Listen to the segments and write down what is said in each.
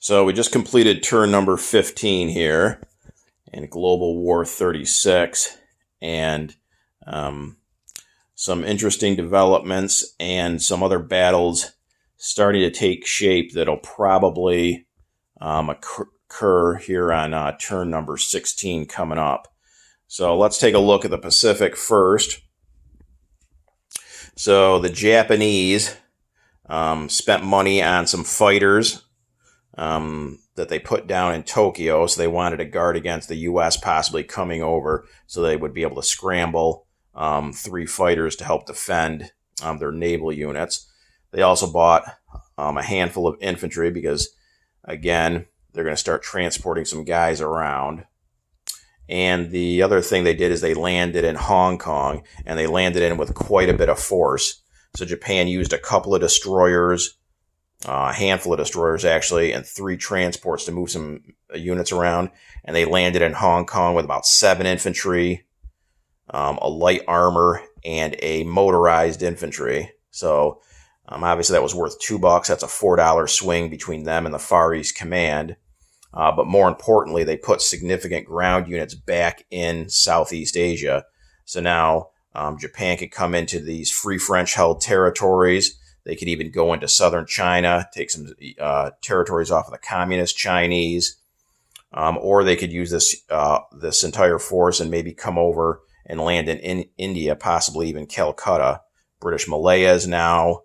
So we just completed turn number 15 here in Global War 36, and some interesting developments and some other battles starting to take shape that'll probably occur here on turn number 16 coming up. So let's take a look at the Pacific first. So the Japanese spent money on some fighters that they put down in Tokyo, so they wanted to guard against the U.S. possibly coming over, so they would be able to scramble 3 fighters to help defend their naval units. They also bought a handful of infantry because, again, they're going to start transporting some guys around. And the other thing they did is they landed in Hong Kong, and they landed in with quite a bit of force. So Japan used a couple of destroyers, a handful of destroyers actually, and 3 transports to move some units around. And they landed in Hong Kong with about 7 infantry, a light armor, and a motorized infantry. So obviously that was worth $2. That's a $4 swing between them and the Far East Command. But more importantly, they put significant ground units back in Southeast Asia. So now Japan could come into these Free French-held territories. They could even go into southern China, take some territories off of the Communist Chinese, or they could use this entire force and maybe come over and land in India, possibly even Calcutta. British Malaya is now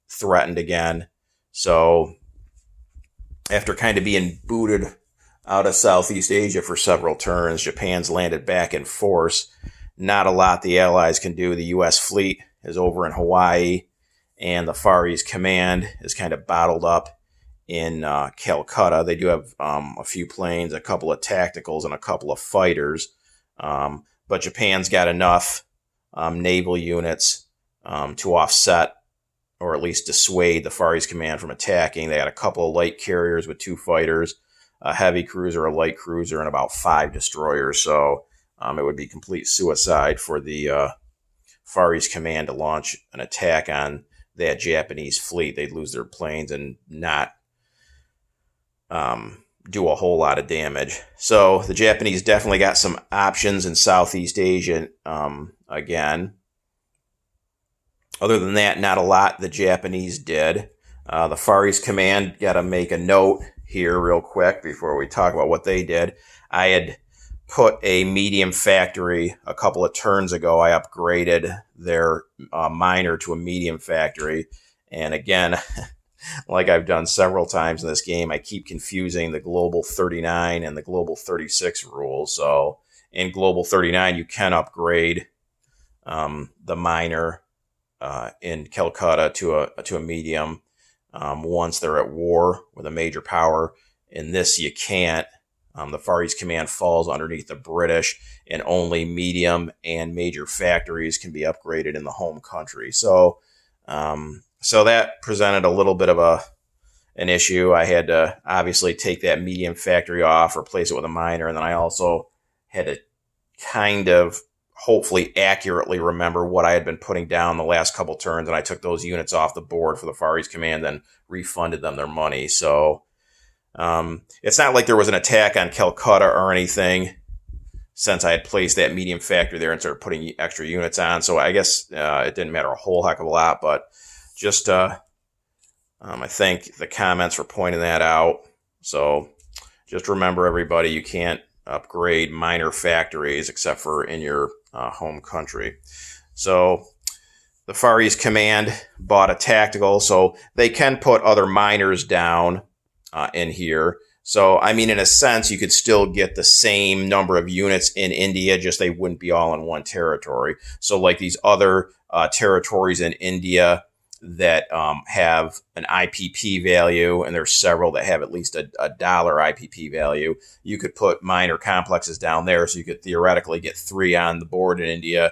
threatened again. So after kind of being booted out of Southeast Asia for several turns, Japan's landed back in force. Not a lot the Allies can do. The U.S. fleet is over in Hawaii, and the Far East Command is kind of bottled up in Calcutta. They do have a few planes, a couple of tacticals, and a couple of fighters. But Japan's got enough naval units to offset or at least dissuade the Far East Command from attacking. They had a couple of light carriers with 2 fighters, a heavy cruiser, a light cruiser, and about 5 destroyers. So it would be complete suicide for the Far East Command to launch an attack on that Japanese fleet. They'd lose their planes and not do a whole lot of damage. So the Japanese definitely got some options in Southeast Asia again. Other than that, not a lot the Japanese did. The Far East Command, got to make a note here real quick before we talk about what they did. I had put a medium factory a couple of turns ago. I upgraded their miner to a medium factory. And again, like I've done several times in this game, I keep confusing the Global 39 and the Global 36 rules. So in Global 39, you can upgrade the miner in Calcutta to a medium once they're at war with a major power. In this, you can't. The Far East Command falls underneath the British, and only medium and major factories can be upgraded in the home country. So that presented a little bit of an issue. I had to obviously take that medium factory off, replace it with a miner, and then I also had to kind of hopefully accurately remember what I had been putting down the last couple turns, and I took those units off the board for the Far East Command and refunded them their money. So it's not like there was an attack on Calcutta or anything, since I had placed that medium factory there and started putting extra units on. So I guess it didn't matter a whole heck of a lot, but just I thank the comments for pointing that out. So just remember, everybody, you can't upgrade minor factories except for in your home country. So the Far East Command bought a tactical, so they can put other miners down in here. So, I mean, in a sense, you could still get the same number of units in India, just they wouldn't be all in one territory. So like these other territories in India that have an IPP value, and there's several that have at least a dollar IPP value, you could put minor complexes down there, so you could theoretically get 3 on the board in India,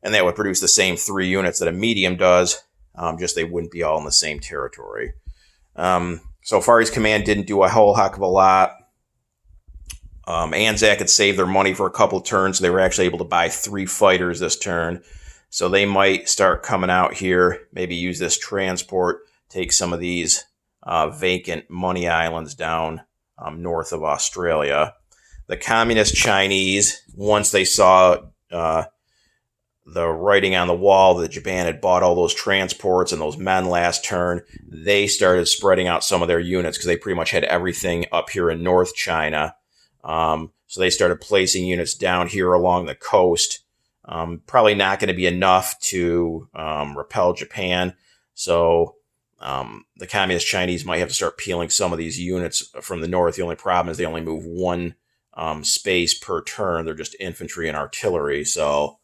and that would produce the same 3 units that a medium does, just they wouldn't be all in the same territory. So Far East Command didn't do a whole heck of a lot. Anzac had saved their money for a couple of turns, so they were actually able to buy 3 fighters this turn. So they might start coming out here, maybe use this transport, take some of these vacant money islands down north of Australia. The communist Chinese, once they saw the writing on the wall that Japan had bought all those transports and those men last turn, they started spreading out some of their units because they pretty much had everything up here in North China. So they started placing units down here along the coast. Probably not going to be enough to repel Japan. So the communist Chinese might have to start peeling some of these units from the north. The only problem is they only move one space per turn. They're just infantry and artillery. So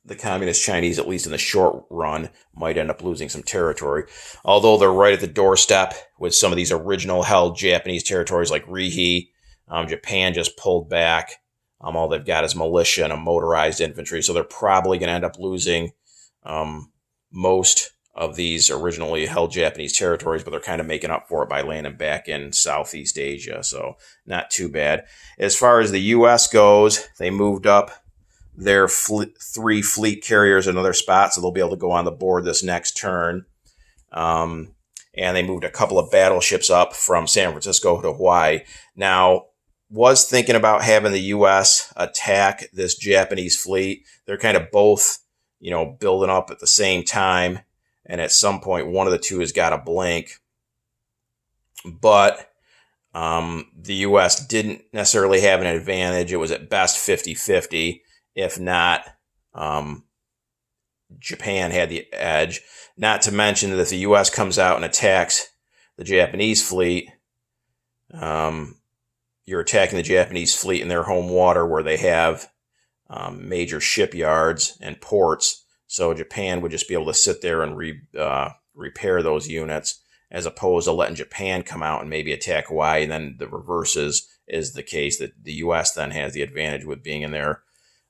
the communist Chinese, at least in the short run, might end up losing some territory. Although they're right at the doorstep with some of these original held Japanese territories like Rihe. Japan just pulled back. All they've got is militia and a motorized infantry. So they're probably going to end up losing most of these originally held Japanese territories, but they're kind of making up for it by landing back in Southeast Asia. So not too bad. As far as the U.S. goes, they moved up their 3 fleet carriers in another spot, so they'll be able to go on the board this next turn. And they moved a couple of battleships up from San Francisco to Hawaii. Now, was thinking about having the U.S. attack this Japanese fleet. They're kind of both, building up at the same time. And at some point, one of the two has got to blink. But the U.S. didn't necessarily have an advantage. It was at best 50-50. If not, Japan had the edge. Not to mention that if the U.S. comes out and attacks the Japanese fleet, you're attacking the Japanese fleet in their home water where they have major shipyards and ports. So Japan would just be able to sit there and repair those units, as opposed to letting Japan come out and maybe attack Hawaii. And then the reverse is the case, that the U.S. then has the advantage with being in their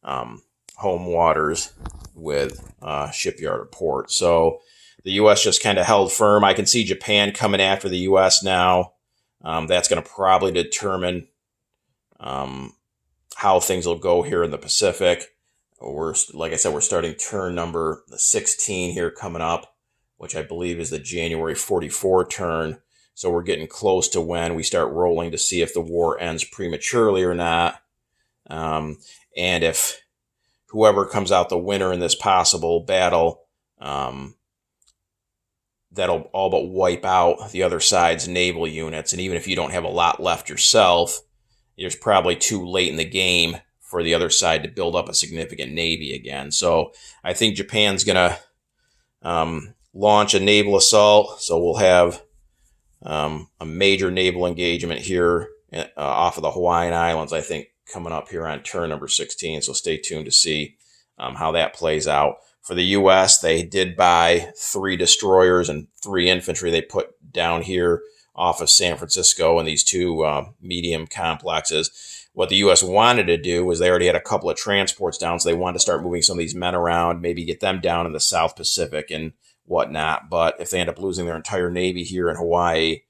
home waters with shipyard or port. So the U.S. just kind of held firm. I can see Japan coming after the U.S. now. That's going to probably determine how things will go here in the Pacific. Like I said, we're starting turn number 16 here coming up, which I believe is the January 44 turn. So we're getting close to when we start rolling to see if the war ends prematurely or not. And if whoever comes out the winner in this possible battle, that'll all but wipe out the other side's naval units. And even if you don't have a lot left yourself, it's probably too late in the game for the other side to build up a significant navy again. So I think Japan's going to launch a naval assault. So we'll have a major naval engagement here off of the Hawaiian Islands, I think, coming up here on turn number 16. So stay tuned to see how that plays out. For the U.S., they did buy 3 destroyers and 3 infantry they put down here off of San Francisco and these 2 medium complexes. What the U.S. wanted to do was they already had a couple of transports down, so they wanted to start moving some of these men around, maybe get them down in the South Pacific and whatnot. But if they end up losing their entire Navy here in Hawaii,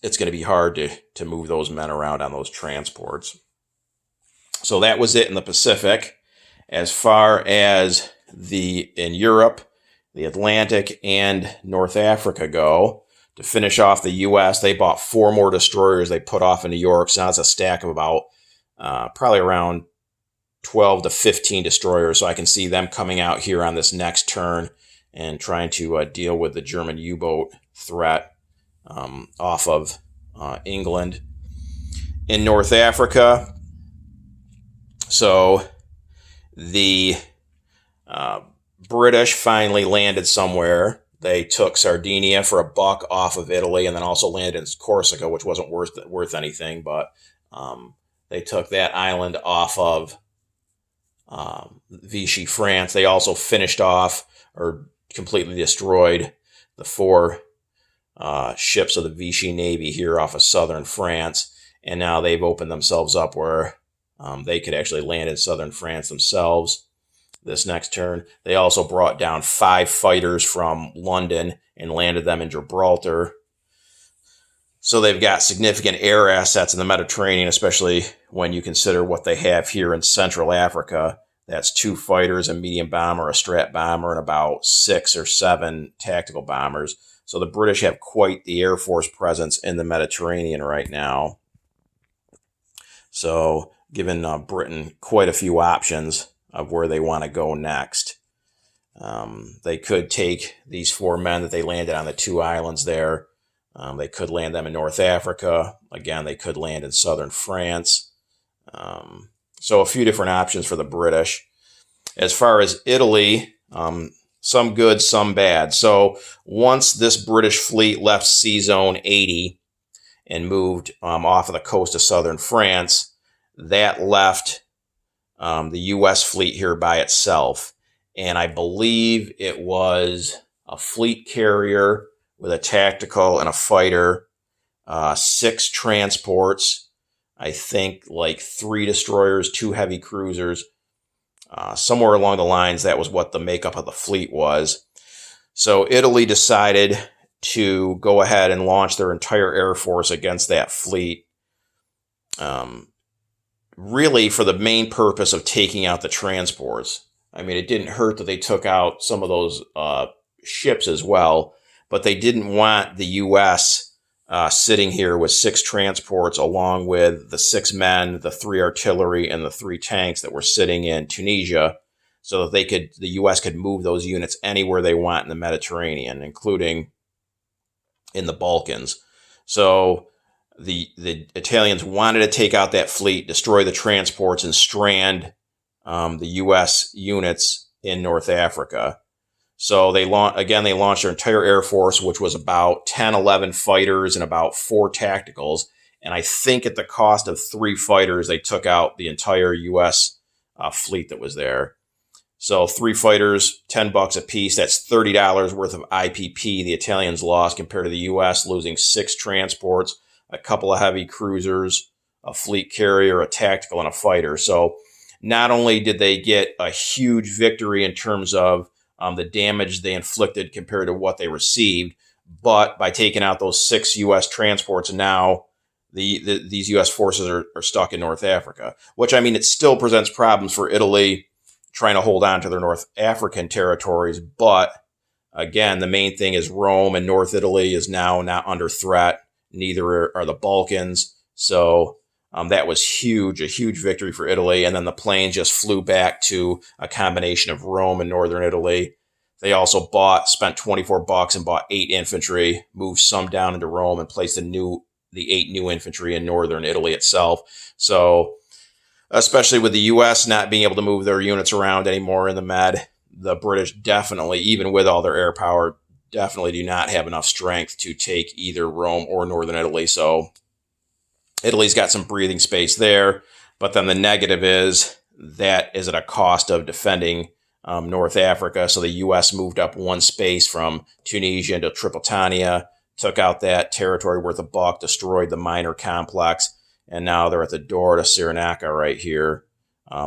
it's going to be hard to move those men around on those transports. So that was it in the Pacific. As far as in Europe, the Atlantic and North Africa go, to finish off the U.S., they bought 4 more destroyers they put off in New York. So now it's a stack of about probably around 12 to 15 destroyers. So I can see them coming out here on this next turn and trying to deal with the German U-boat threat off of England. In North Africa, so the British finally landed somewhere. They took Sardinia for $1 off of Italy, and then also landed in Corsica, which wasn't worth anything, but they took that island off of Vichy, France. They also finished off or completely destroyed the 4 ships of the Vichy Navy here off of southern France, and now they've opened themselves up where they could actually land in southern France themselves this next turn. They also brought down 5 fighters from London and landed them in Gibraltar. So they've got significant air assets in the Mediterranean, especially when you consider what they have here in Central Africa. That's 2 fighters, a medium bomber, a strat bomber, and about 6 or 7 tactical bombers. So the British have quite the Air Force presence in the Mediterranean right now. So giving Britain quite a few options of where they want to go next. They could take these 4 men that they landed on the 2 islands there. They could land them in North Africa. Again, they could land in southern France. So a few different options for the British. As far as Italy, some good, some bad. So once this British fleet left Sea Zone 80 and moved off of the coast of southern France, that left the U.S. fleet here by itself. And I believe it was a fleet carrier with a tactical and a fighter, 6 transports, I think like 3 destroyers, 2 heavy cruisers. Somewhere along the lines, that was what the makeup of the fleet was. So Italy decided to go ahead and launch their entire air force against that fleet, really for the main purpose of taking out the transports. I mean, it didn't hurt that they took out some of those ships as well, but they didn't want the U.S. Sitting here with 6 transports along with the 6 men, the 3 artillery, and the 3 tanks that were sitting in Tunisia, so that the U.S. could move those units anywhere they want in the Mediterranean, including in the Balkans. So the Italians wanted to take out that fleet, destroy the transports, and strand the U.S. units in North Africa. So they launched their entire air force, which was about 10, 11 fighters and about 4 tacticals. And I think at the cost of 3 fighters, they took out the entire U.S. Fleet that was there. So 3 fighters, $10 a piece. That's $30 worth of IPP the Italians lost compared to the U.S. losing 6 transports, a couple of heavy cruisers, a fleet carrier, a tactical, and a fighter. So not only did they get a huge victory in terms of the damage they inflicted compared to what they received, but by taking out those 6 U.S. transports, now these U.S. forces are stuck in North Africa, which, I mean, it still presents problems for Italy trying to hold on to their North African territories. But again, the main thing is Rome and North Italy is now not under threat. Neither are the Balkans. So that was huge, a huge victory for Italy. And then the planes just flew back to a combination of Rome and northern Italy. They also spent $24 and bought 8 infantry, moved some down into Rome, and placed the 8 new infantry in northern Italy itself. So especially with the U.S. not being able to move their units around anymore in the Med, the British definitely, even with all their air power, definitely do not have enough strength to take either Rome or northern Italy. So Italy's got some breathing space there, but then the negative is that is at a cost of defending North Africa. So the U.S. moved up 1 space from Tunisia into Tripolitania, took out that territory worth $1, destroyed the minor complex, and now they're at the door to Cyrenaica right here.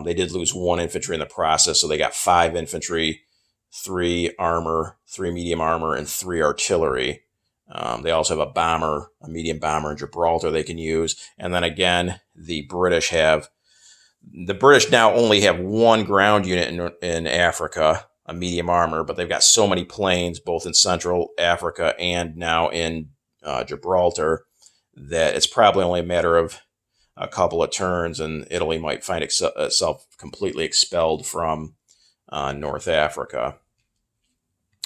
They did lose 1 infantry in the process, so they got 5 infantry, 3 armor, 3 medium armor, and 3 artillery. They also have a medium bomber in Gibraltar they can use. And then again, the British now only have 1 ground unit in Africa, a medium armor, but they've got so many planes, both in Central Africa and now in Gibraltar, that it's probably only a matter of a couple of turns and Italy might find itself completely expelled from North Africa.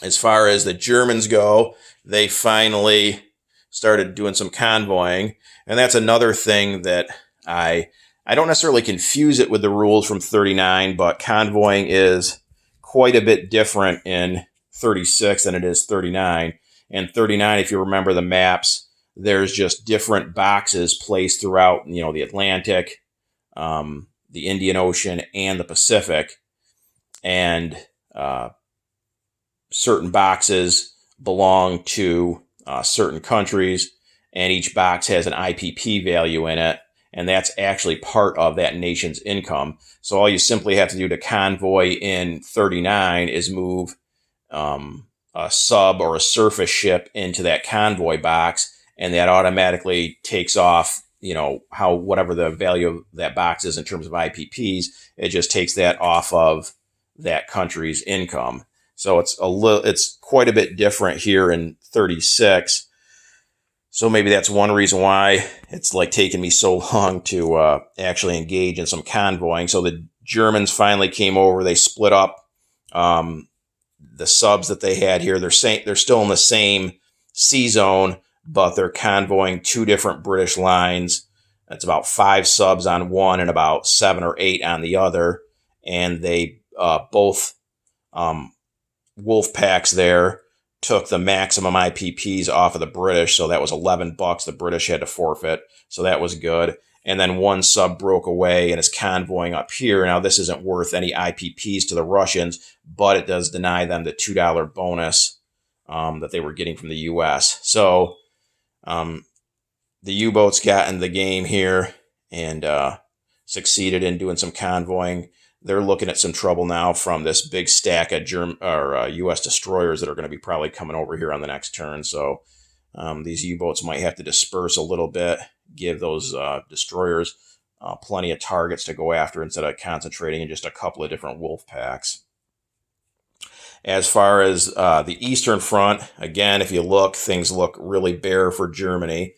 As far as the Germans go, they finally started doing some convoying. And that's another thing that I don't necessarily confuse it with the rules from 39, but convoying is quite a bit different in 36 than it is 39. And 39, if you remember the maps, there's just different boxes placed throughout, the Atlantic, the Indian Ocean, and the Pacific. And certain boxes belong to certain countries, and each box has an IPP value in it, and that's actually part of that nation's income. So all you simply have to do to convoy in 39 is move a sub or a surface ship into that convoy box, and that automatically takes off, how whatever the value of that box is in terms of IPPs, it just takes that off of that country's income. So it's quite a bit different here in 36. So maybe that's one reason why it's like taken me so long to actually engage in some convoying. So the Germans finally came over. They split up the subs that they had here. They're still in the same sea zone, but they're convoying two different British lines. That's about 5 subs on one and about 7 or 8 on the other. And they both wolf packs there took the maximum IPPs off of the British. So that was $11 the British had to forfeit. So that was good. And then one sub broke away and is convoying up here. Now, this isn't worth any IPPs to the Russians, but it does deny them the $2 bonus that they were getting from the U.S. So the U-boats got in the game here and succeeded in doing some convoying. They're looking at some trouble now from this big stack of U.S. destroyers that are going to be probably coming over here on the next turn. So these U-boats might have to disperse a little bit, give those destroyers plenty of targets to go after instead of concentrating in just a couple of different wolf packs. As far as the Eastern Front, again, if you look, things look really bare for Germany.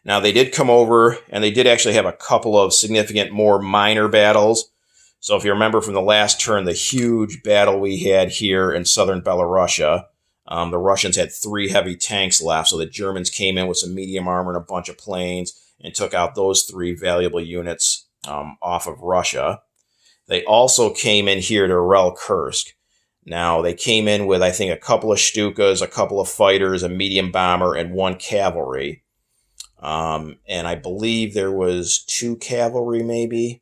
Now, they did come over, and they did actually have a couple of significant more minor battles. So if you remember from the last turn, the huge battle we had here in southern Belarusia, the Russians had 3 heavy tanks left, so the Germans came in with some medium armor and a bunch of planes and took out those 3 valuable units off of Russia. They also came in here to Urel-Kursk. Now, they came in with, I think, a couple of Stukas, a couple of fighters, a medium bomber, and 1 cavalry. And I believe there was 2 cavalry, maybe.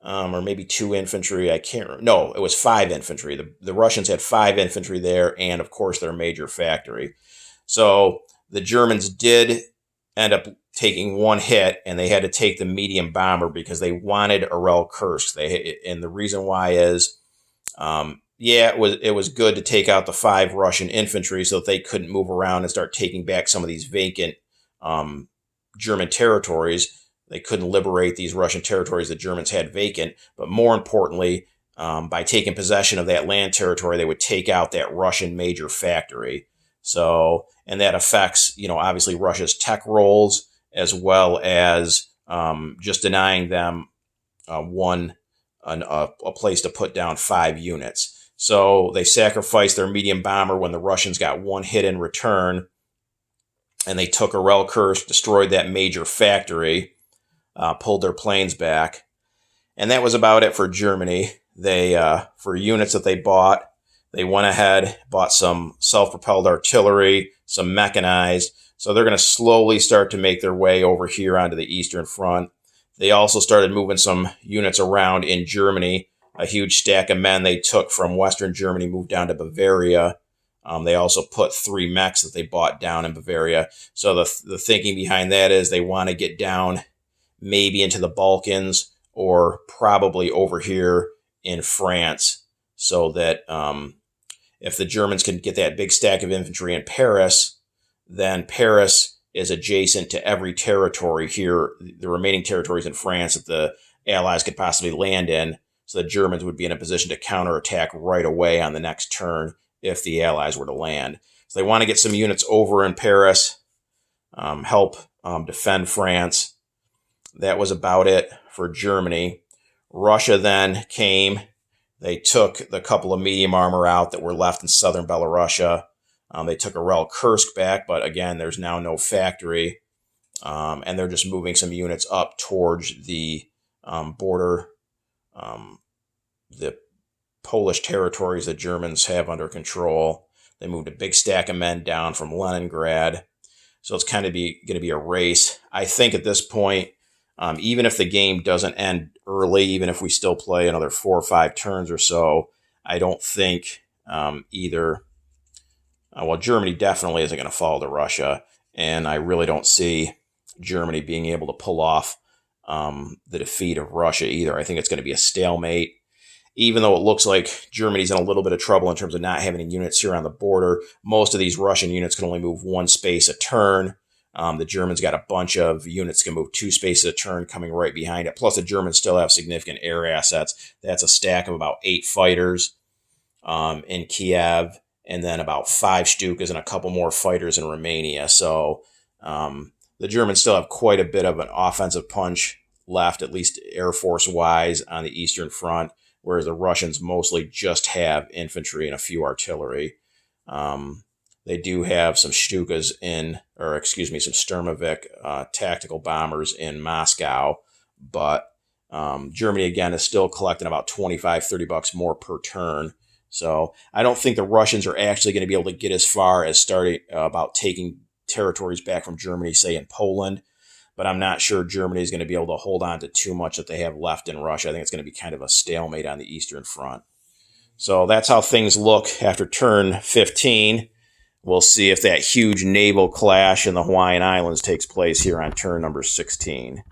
Or maybe 2 infantry. I can't remember. No, it was 5 infantry. The Russians had 5 infantry there and, of course, their major factory. So the Germans did end up taking 1 hit, and they had to take the medium bomber because they wanted Urel-Kursk. And the reason why is, it was good to take out the 5 Russian infantry so that they couldn't move around and start taking back some of these vacant German territories. They couldn't liberate these Russian territories the Germans had vacant. But more importantly, by taking possession of that land territory, they would take out that Russian major factory. So, and that affects, obviously Russia's tech rolls, as well as just denying them a place to put down 5 units. So they sacrificed their medium bomber when the Russians got 1 hit in return, and they took Urel-Kursk, destroyed that major factory, pulled their planes back. And that was about it for Germany. They, for units that they bought, they went ahead, bought some self-propelled artillery, some mechanized. So they're going to slowly start to make their way over here onto the Eastern Front. They also started moving some units around in Germany. A huge stack of men they took from Western Germany moved down to Bavaria. They also put 3 mechs that they bought down in Bavaria. So the thinking behind that is they want to get down maybe into the Balkans or probably over here in France, so that if the Germans can get that big stack of infantry in Paris, then Paris is adjacent to every territory here, the remaining territories in France that the Allies could possibly land in, so the Germans would be in a position to counterattack right away on the next turn if the Allies were to land. So they want to get some units over in Paris, help defend France. That was about it for Germany. Russia then came. They took the couple of medium armor out that were left in southern Belarusia. They took Urel-Kursk back, but again, there's now no factory. And they're just moving some units up towards the border, the Polish territories that Germans have under control. They moved a big stack of men down from Leningrad. So it's kind of going to be a race. I think at this point, even if the game doesn't end early, even if we still play another 4 or 5 turns or so, I don't think Germany definitely isn't going to fall to Russia, and I really don't see Germany being able to pull off the defeat of Russia either. I think it's going to be a stalemate. Even though it looks like Germany's in a little bit of trouble in terms of not having any units here on the border, most of these Russian units can only move 1 space a turn. The Germans got a bunch of units can move 2 spaces a turn coming right behind it. Plus, the Germans still have significant air assets. That's a stack of about 8 fighters in Kiev, and then about 5 Stukas and a couple more fighters in Romania. So the Germans still have quite a bit of an offensive punch left, at least Air Force-wise, on the Eastern Front, whereas the Russians mostly just have infantry and a few artillery. They do have some Stukas some Sturmovik tactical bombers in Moscow, but Germany, again, is still collecting about $25-$30 more per turn. So I don't think the Russians are actually going to be able to get as far as starting about taking territories back from Germany, say in Poland, but I'm not sure Germany is going to be able to hold on to too much that they have left in Russia. I think it's going to be kind of a stalemate on the Eastern Front. So that's how things look after turn 15. We'll see if that huge naval clash in the Hawaiian Islands takes place here on turn number 16.